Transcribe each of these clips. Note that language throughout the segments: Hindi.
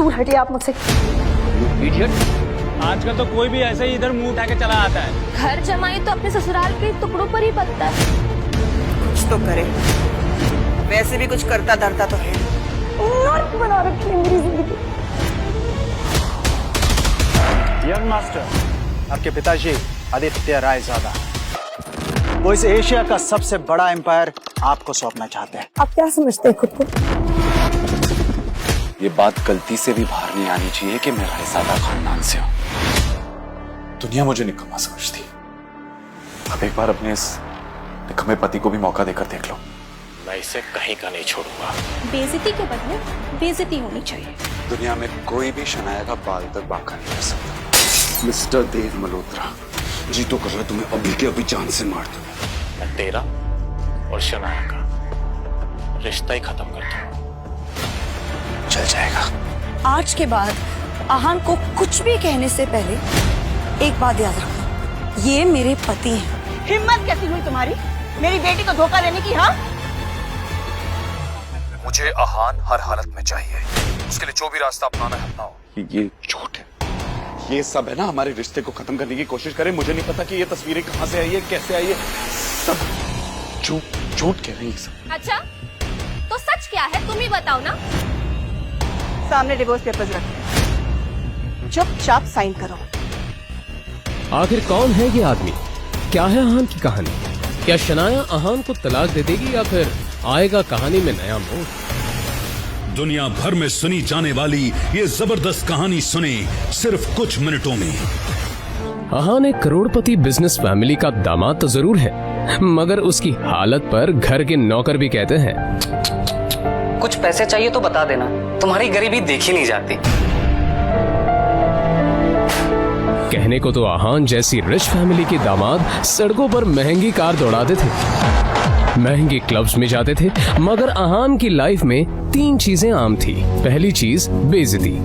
दूर हटिए आप मुझसे। इडियट, आजकल तो कोई भी ऐसे ही इधर मुंह उठा के चला आता है। घर जमाई तो अपने ससुराल के टुकड़ों पर ही पलता है। कुछ तो करे, वैसे भी कुछ करता धरता तो है। नर्क बना रखी है मेरी जिंदगी। यंग मास्टर, आपके पिताजी आदित्य रायजादा, वो इस एशिया का सबसे बड़ा एम्पायर आपको सौंपना चाहते हैं। आप क्या समझते हैं खुद को? ये बात गलती से भी बाहर नहीं आनी चाहिए कि मैं रायजादा खानदान से हूं। दुनिया मुझे निकम्मा समझती। अब एक बार अपने इस निकम्मे पति को भी मौका देकर देख लो। मैं इसे कहीं का नहीं छोड़ूंगा। बेइज्जती के बदले बेइज्जती होनी चाहिए। दुनिया में कोई भी शनाया का बाल तक बांका नहीं कर सकता। मिस्टर देव मल्होत्रा, जी तो कर रहा तुम्हें अभी के अभी जान से मार दूं। मैं तेरा और शनाया का रिश्ता ही खत्म कर दूंगा। चल जाएगा। आज के बाद आहान को कुछ भी कहने से पहले एक बात याद रखना, ये मेरे पति हैं। हिम्मत कैसी हुई तुम्हारी मेरी बेटी को धोखा देने की? हाँ, मुझे आहान हर हालत में चाहिए। उसके लिए जो भी रास्ता अपनाना है अपनाओ। ये झूठ है, ये सब है ना हमारे रिश्ते को खत्म करने की कोशिश करें। मुझे नहीं पता कि ये तस्वीरें कहां से आई है, कैसे आई है, सब झूठ कह रही है सब। अच्छा, तो सच क्या है तुम ही बताओ ना। सामने डिवोर्स पेपर्स रखे, चुपचाप साइन करो। आखिर कौन है ये आदमी? क्या है आहान की कहानी? क्या शनाया आहान को तलाक दे देगी या फिर आएगा कहानी में नया मोड़? दुनिया भर में सुनी जाने वाली ये जबरदस्त कहानी सुने सिर्फ कुछ मिनटों में। आहान एक करोड़पति बिजनेस फैमिली का दामाद तो जरूर है, मगर उसकी हालत पर घर के नौकर भी कहते हैं कुछ पैसे चाहिए तो बता देना, तुम्हारी गरीबी देखी नहीं जाती। कहने को तो आहान जैसी रिच फैमिली के दामाद सड़कों पर महंगी कार दौड़ाते थे, महंगे क्लब्स में जाते थे, मगर आहान की लाइफ में 3 चीजें आम थी। पहली चीज बेइज्जती,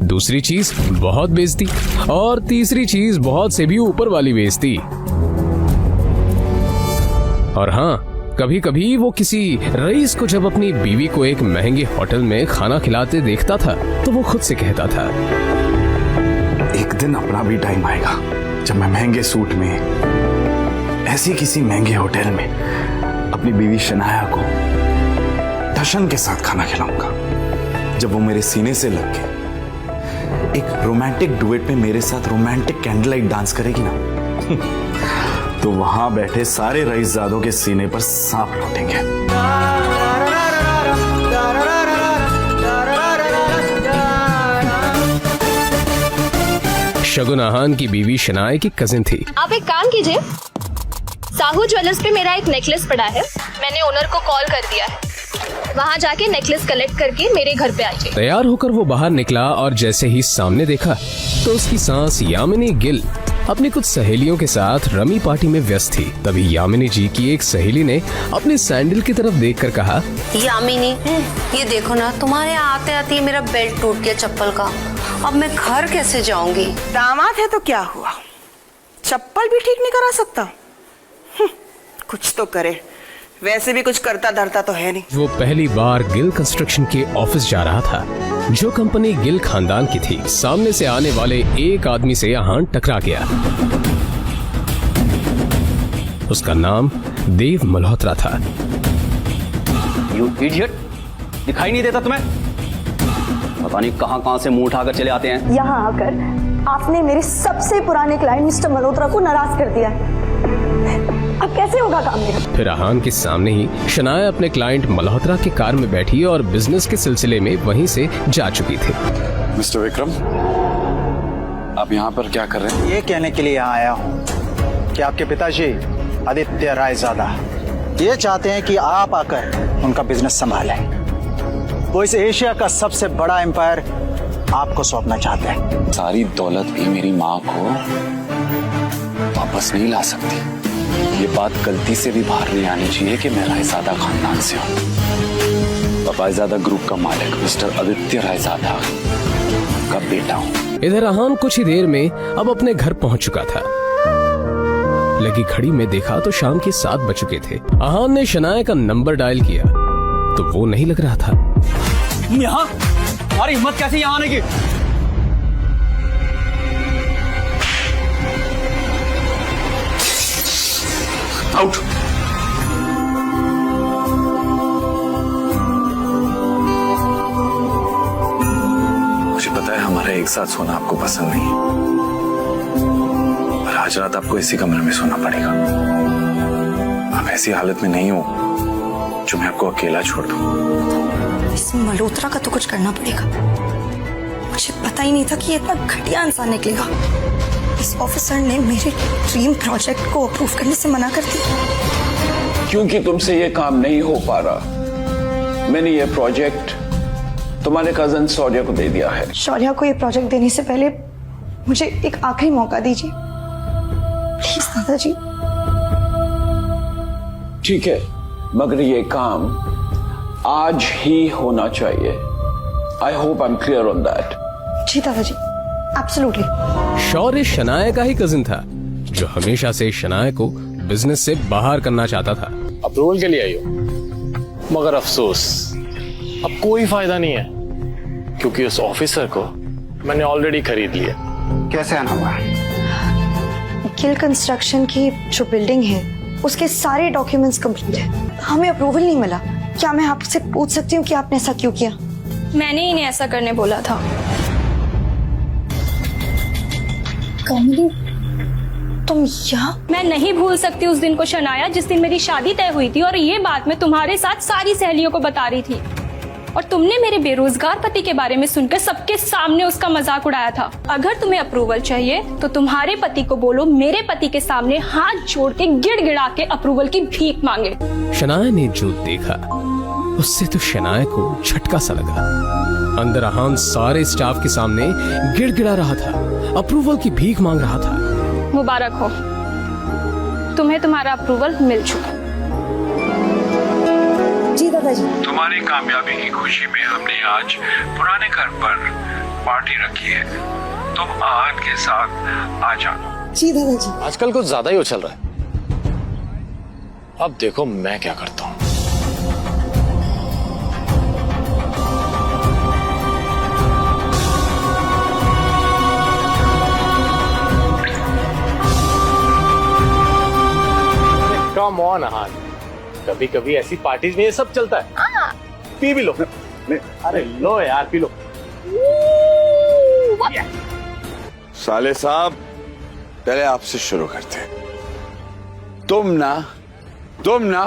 दूसरी चीज बहुत बेइज्जती और तीसरी चीज बहुत से भी ऊपर वाली बेइज्जती। और हाँ, कभी कभी वो किसी रईस को जब अपनी बीवी को एक महंगे होटल में खाना खिलाते देखता था तो वो खुद से कहता था, एक दिन अपना भी टाइम आएगा जब मैं महंगे सूट में ऐसी किसी महंगे होटल में अपनी बीवी शनाया को टशन के साथ खाना खिलाऊंगा। जब वो मेरे सीने से लग के एक रोमांटिक डुएट में मेरे साथ रोमांटिक कैंडल लाइट डांस करेगी ना तो वहां बैठे सारे रईसजादों के सीने पर सांप लौटेंगे। शगुन आहान की बीवी शनाया की कजिन थी। आप एक काम कीजिए, साहू ज्वेलर्स पे मेरा एक नेकलेस पड़ा है, मैंने ओनर को कॉल कर दिया है, वहाँ जाके नेकलेस कलेक्ट करके मेरे घर पे आ जाइए। तैयार होकर वो बाहर निकला और जैसे ही सामने देखा तो उसकी सांस यामिनी गिल अपनी कुछ सहेलियों के साथ रमी पार्टी में व्यस्त थी। तभी यामिनी जी की एक सहेली ने अपने सैंडल की तरफ देखकर कहा, यामिनी, ये देखो ना, तुम्हारे आते आते मेरा बेल्ट टूट गया चप्पल का, अब मैं घर कैसे जाऊंगी? दामाद है तो क्या हुआ, चप्पल भी ठीक नहीं करा सकता? कुछ तो करे, वैसे भी कुछ करता धरता तो है नहीं। वो पहली बार गिल कंस्ट्रक्शन के ऑफिस जा रहा था, जो कंपनी गिल खानदान की थी। सामने से आने वाले एक आदमी से आहान टकरा गया। उसका नाम देव मल्होत्रा था। यू इडियट, दिखाई नहीं देता तुम्हें? पता नहीं कहां से मुंह उठाकर चले आते हैं। यहाँ आकर आपने मेरे सबसे पुराने क्लाइंट मिस्टर मल्होत्रा को नाराज कर दिया है। अब कैसे होगा काम मेरा? फिर आहान के सामने ही शनाया अपने क्लाइंट मल्होत्रा के कार में बैठी और बिजनेस के सिलसिले में वहीं से जा चुकी थी। मिस्टर विक्रम, आप यहाँ पर क्या कर रहे हैं? ये कहने के लिए यहाँ आया हूँ कि आपके पिताजी आदित्य रायजादा ये चाहते हैं कि आप आकर उनका बिजनेस संभालें। वो इस एशिया का सबसे बड़ा एम्पायर आपको सौंपना चाहते हैं। सारी दौलत भी मेरी माँ को वापस नहीं ला सकती। ये बात गलती से भी बाहर नहीं आनी चाहिए कि मैं रायजादा खानदान से हूँ। रायजादा ग्रुप का मालिक मिस्टर आदित्य रायजादा का बेटा हूँ। इधर आहान कुछ ही देर में अब अपने घर पहुंच चुका था। लगी घड़ी में देखा तो शाम के 7 बज चुके थे। आहान ने शनाया का नंबर डायल किया तो वो नहीं लग रहा था। यहाँ तुम्हारी हिम्मत कैसे यहाँ आने की? आउट। मुझे पता है हमारा एक साथ सोना आपको पसंद नहीं है, पर आज रात आपको इसी कमरे में सोना पड़ेगा। आप ऐसी हालत में नहीं हो जो मैं आपको अकेला छोड़ दूं। इस मल्होत्रा का तो कुछ करना पड़ेगा। मुझे पता ही नहीं था कि ये इतना घटिया इंसान निकलेगा। इस ऑफिसर ने मेरे ड्रीम प्रोजेक्ट को अप्रूव करने से मना कर दिया। क्योंकि तुमसे ये काम नहीं हो पा रहा, मैंने ये प्रोजेक्ट तुम्हारे कजन शौर्य को दे दिया है। शौर्य को ये प्रोजेक्ट देने से पहले मुझे एक आखिरी मौका दीजिए प्लीज दादाजी। ठीक है, मगर ये काम आज ही होना चाहिए। I hope I am clear on that. जी दादाजी, एब्सोल्युटली। शौर्य शनाया का ही कजिन था जो हमेशा से शनाया को बिजनेस से बाहर करना चाहता था। अप्रूवल के लिए आई हो, मगर अफसोस अब कोई फायदा नहीं है, क्योंकि उस ऑफिसर को मैंने ऑलरेडी खरीद लिया। कैसे आना हुआ? गिल कंस्ट्रक्शन की जो बिल्डिंग है उसके सारे डॉक्यूमेंट्स कंप्लीट है। हमें अप्रूवल नहीं मिला। क्या मैं आपसे पूछ सकती हूँ कि आपने ऐसा क्यों किया? मैंने इन्हें ऐसा करने बोला था। कमली, तुम यहाँ? मैं नहीं भूल सकती उस दिन को शनाया जिस दिन मेरी शादी तय हुई थी और ये बात मैं तुम्हारे साथ सारी सहेलियों को बता रही थी, और तुमने मेरे बेरोजगार पति के बारे में सुनकर सबके सामने उसका मजाक उड़ाया था। अगर तुम्हें अप्रूवल चाहिए तो तुम्हारे पति को बोलो मेरे पति के सामने हाथ जोड़ के गिड़गिड़ा के अप्रूवल की भीख मांगे। शनाया ने जो देखा उससे तो शनाया को झटका सा लगा। अंदर अहान सारे स्टाफ के सामने गिड़गिड़ा रहा था, अप्रूवल की भीख मांग रहा था। मुबारक हो, तुम्हें तुम्हारा अप्रूवल मिल चुका। जी दादाजी। तुम्हारी कामयाबी की खुशी में हमने आज पुराने घर पर पार्टी रखी है। तुम आहान के साथ आ जाओ। जी दादाजी। आजकल कुछ ज्यादा ही उछल रहा है। अब देखो मैं क्या करता हूँ। कम ऑन आहान, कभी कभी ऐसी पार्टीज में ये सब चलता है। पी भी लो। अरे लो यार, पी लो। साले साहब, पहले आपसे शुरू करते हैं। तुम ना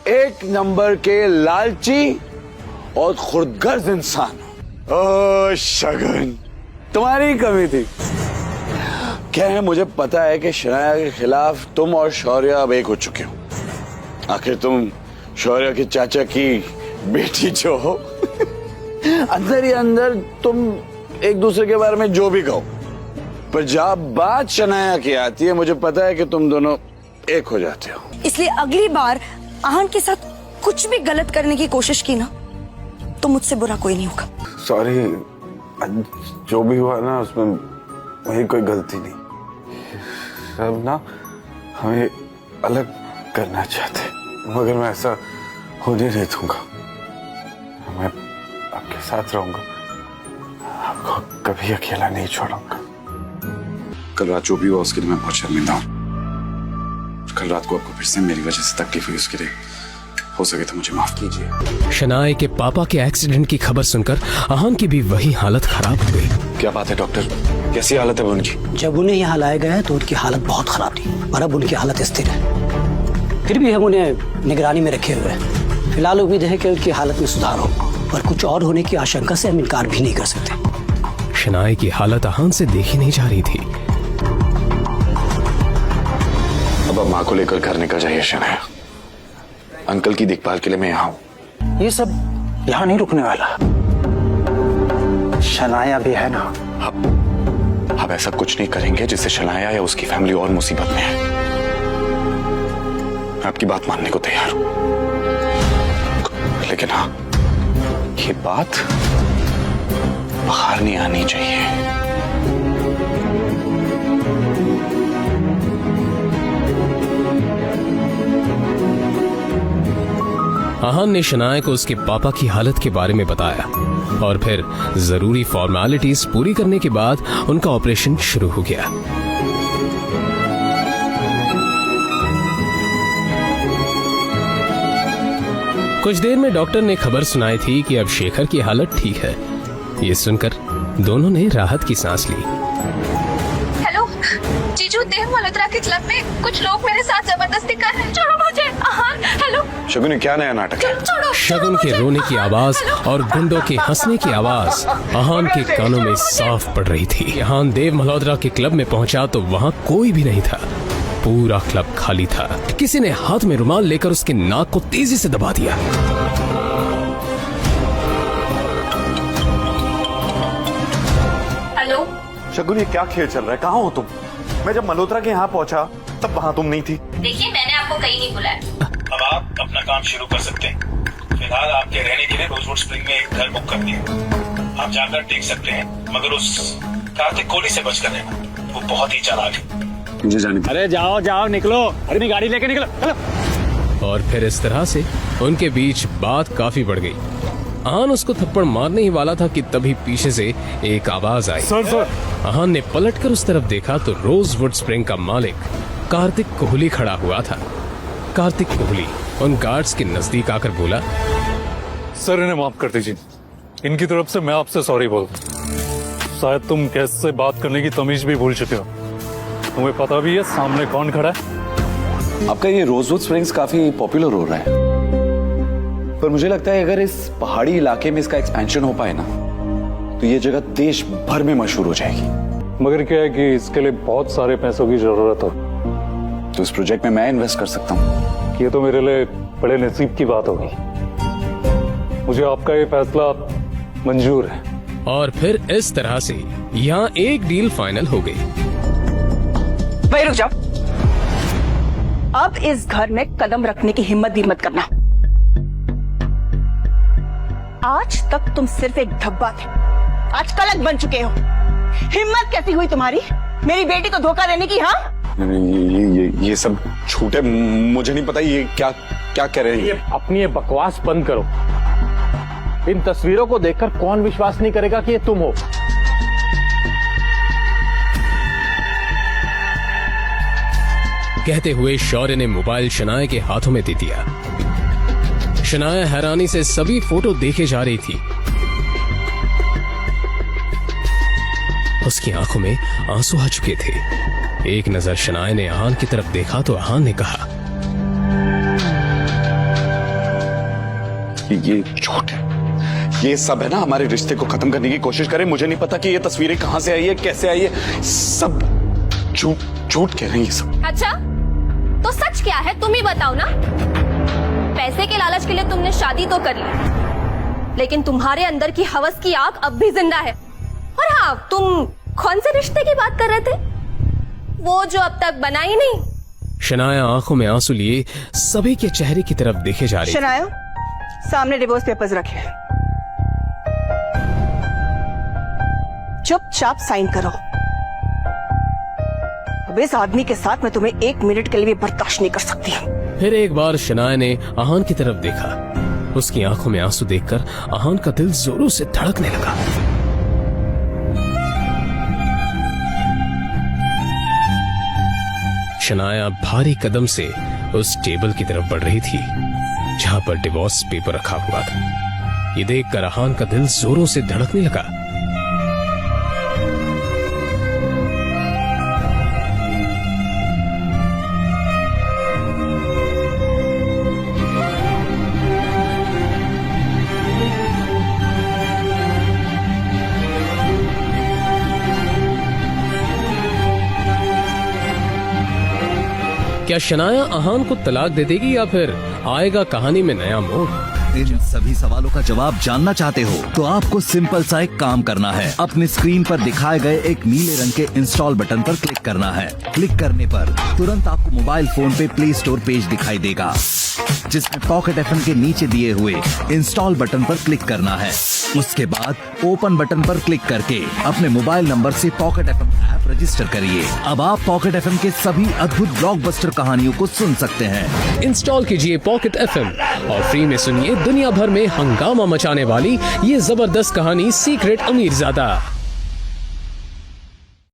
एक नंबर के लालची और खुदगर्ज इंसान हो। ओ शगुन, तुम्हारी कमी थी। क्या है, मुझे पता है कि शनाया के खिलाफ तुम और शौर्य अब एक हो चुके हो। आखिर तुम शौर्य के चाचा की बेटी जो हो, अंदर ही अंदर तुम एक दूसरे के बारे में जो भी कहो, पर जब बात शनाया की आती है मुझे पता है कि तुम दोनों एक हो जाते हो। इसलिए अगली बार आहान के साथ कुछ भी गलत करने की कोशिश की ना तो मुझसे बुरा कोई नहीं होगा। सॉरी, जो भी हुआ ना उसमें मेरी कोई गलती नहीं। सब ना हमें अलग करना चाहते, मगर मैं ऐसा होने नहीं दूंगा। मैं आपके साथ रहूंगा, आपको कभी अकेला नहीं छोड़ूंगा। कल रात जो भी हुआ उसके लिए मैं बहुत शर्मिंदा हूँ। कल रात को आपको फिर से मेरी वजह से तकलीफ हुई, उसके लिए हो सके तो मुझे माफ कीजिए। शनाया के पापा के एक्सीडेंट की खबर सुनकर आहान की भी वही हालत खराब हो गई। क्या बात है डॉक्टर, कैसी हालत है उनकी? जब उन्हें यहाँ लाया गया तो उनकी हालत बहुत खराब थी और अब उनकी हालत स्थिर है। फिर भी हम उन्हें निगरानी में रखे हुए हैं। फिलहाल उम्मीद है कि उनकी हालत में सुधार हो, और कुछ और होने की आशंका से हम इनकार भी नहीं कर सकते। शनाया की हालत आहान से देखी नहीं जा रही थी। अब माँ को लेकर घर निकल जाइए शनाया। अंकल की देखभाल के लिए मैं यहाँ हूँ। ये सब यहाँ नहीं रुकने वाला। शनाया भी है ना। अब ऐसा कुछ नहीं करेंगे जिससे शनाया या उसकी फैमिली और मुसीबत में है। मैं आपकी बात मानने को तैयार हूं, लेकिन हाँ, ये बात बाहर नहीं आनी चाहिए। आहान ने शनाया को उसके पापा की हालत के बारे में बताया। और फिर जरूरी फॉर्मेलिटीज पूरी करने के बाद उनका ऑपरेशन शुरू हो गया। कुछ देर में डॉक्टर ने खबर सुनाई थी कि अब शेखर की हालत ठीक है। ये सुनकर दोनों ने राहत की सांस ली। हेलो जीजू, देव मल्होत्रा के क्लब में कुछ लोग मेरे साथ जबरदस्ती कर रहे हैं, छोड़ो मुझे। हेलो शगुन, क्या नया नाटक है? शगुन के रोने की आवाज और गुंडों के हंसने की आवाज आहान के कानों में साफ पड़ रही थी। आहान देव मल्होत्रा के क्लब में पहुंचा तो वहां कोई भी नहीं था। पूरा क्लब खाली था। किसी ने हाथ में रुमाल लेकर उसके नाक को तेजी से दबा दिया। हेलो शगुन, ये क्या खेल चल रहा है? कहाँ हो तुम? मैं जब मल्होत्रा के यहाँ पहुंचा तब वहाँ तुम नहीं थी। देखिए, मैंने आपको कहीं नहीं बुलाया। अब आप अपना काम शुरू कर सकते हैं। फिलहाल आपके रहने के लिए रोजवुड स्प्रिंग में एक घर बुक कर दिया। आप जाकर देख सकते हैं, मगर उस कार्तिक कोहली से बचकर रहना, वो बहुत ही चालाक है। मुझे जाने। अरे जाओ जाओ, निकलो, अपनी गाड़ी लेके निकलो, चलो। और फिर इस तरह से उनके बीच बात काफी बढ़ गई। आहान उसको थप्पड़ मारने ही वाला था कि तभी पीछे से एक आवाज आई। सर। आहान ने पलटकर उस तरफ देखा तो रोजवुड स्प्रिंग का मालिक कार्तिक कोहली खड़ा हुआ था। कार्तिक कोहली उन गार्ड्स के नजदीक आकर बोला, सर इन्हें माफ कर दीजिए, इनकी तरफ से मैं आपसे सॉरी बोल। शायद तुम कैसे बात करने की तमीज भी भूल चुके हो। तुम्हें पता भी है सामने कौन खड़ा है? आपका ये रोजवुड स्प्रिंग्स काफी पॉपुलर हो रहा है, पर मुझे लगता है अगर इस पहाड़ी इलाके में इसका एक्सपेंशन हो पाए ना तो ये जगह देश भर में मशहूर हो जाएगी। मगर क्या है कि इसके लिए बहुत सारे पैसों की जरूरत है। तो इस प्रोजेक्ट में मैं इन्वेस्ट कर सकता हूँ। ये तो मेरे लिए बड़े नसीब की बात होगी। मुझे आपका ये फैसला मंजूर है। और फिर इस तरह से यहाँ एक डील फाइनल हो गई। भाई रुक जाओ, अब इस घर में कदम रखने की हिम्मत भी मत करना। आज तक तुम सिर्फ एक धब्बा थे, आज कलंक बन चुके हो। हिम्मत कैसी हुई तुम्हारी मेरी बेटी को धोखा देने की? हाँ, ये सब झूठ है, मुझे नहीं पता ये क्या कह रहे हैं। अपनी ये बकवास बंद करो। इन तस्वीरों को देखकर कौन विश्वास नहीं करेगा कि ये तुम हो? कहते हुए शौर्य ने मोबाइल शनाया के हाथों में दे दिया। शनाया हैरानी से सभी फोटो देखे जा रही थी। उसकी आंखों में आंसू आ चुके थे। एक नजर शनाया ने आहान की तरफ देखा तो आहान ने कहा, ये झूठ है, ये सब है ना हमारे रिश्ते को खत्म करने की कोशिश करें। मुझे नहीं पता कि ये तस्वीरें कहां से आई है, कैसे आई है, सब झूठ कह रहे हैं ये सब। अच्छा, तो सच क्या है तुम ही बताओ ना। पैसे के लालच के लिए तुमने शादी तो कर ली, लेकिन तुम्हारे अंदर की हवस की आग अब भी जिंदा है। और हाँ, तुम कौन से रिश्ते की बात कर रहे थे? वो जो अब तक बना ही नहीं। शनाया आंखों में आंसू लिए सभी के चेहरे की तरफ देखे जा रही। शनाया, सामने डिवोर्स पेपर्स रखे, चुपचाप साइन करो। अब इस आदमी के साथ मैं तुम्हें 1 मिनट के लिए भी बर्दाश्त नहीं कर सकती। फिर एक बार शनाया ने आहान की तरफ देखा। उसकी आंखों में आंसू देखकर आहान का दिल जोरों से धड़कने लगा। शनाया भारी कदम से उस टेबल की तरफ बढ़ रही थी जहां पर डिवोर्स पेपर रखा हुआ था। ये देखकर आहान का दिल जोरों से धड़कने लगा। क्या शनाया आहान को तलाक दे देगी या फिर आएगा कहानी में नया मोड़? इन सभी सवालों का जवाब जानना चाहते हो तो आपको सिंपल सा एक काम करना है। अपने स्क्रीन पर दिखाए गए एक नीले रंग के इंस्टॉल बटन पर क्लिक करना है। क्लिक करने पर तुरंत आपको मोबाइल फोन पे प्ले स्टोर पेज दिखाई देगा। जिसमें पॉकेट एफएम के नीचे दिए हुए इंस्टॉल बटन पर क्लिक करना है। उसके बाद ओपन बटन पर क्लिक करके अपने मोबाइल नंबर से पॉकेट एफएम ऐप रजिस्टर करिए। अब आप पॉकेट एफएम के सभी अद्भुत ब्लॉकबस्टर कहानियों को सुन सकते हैं। इंस्टॉल कीजिए पॉकेट एफएम और फ्री में सुनिए दुनिया भर में हंगामा मचाने वाली ये जबरदस्त कहानी सीक्रेट अमीरजादा।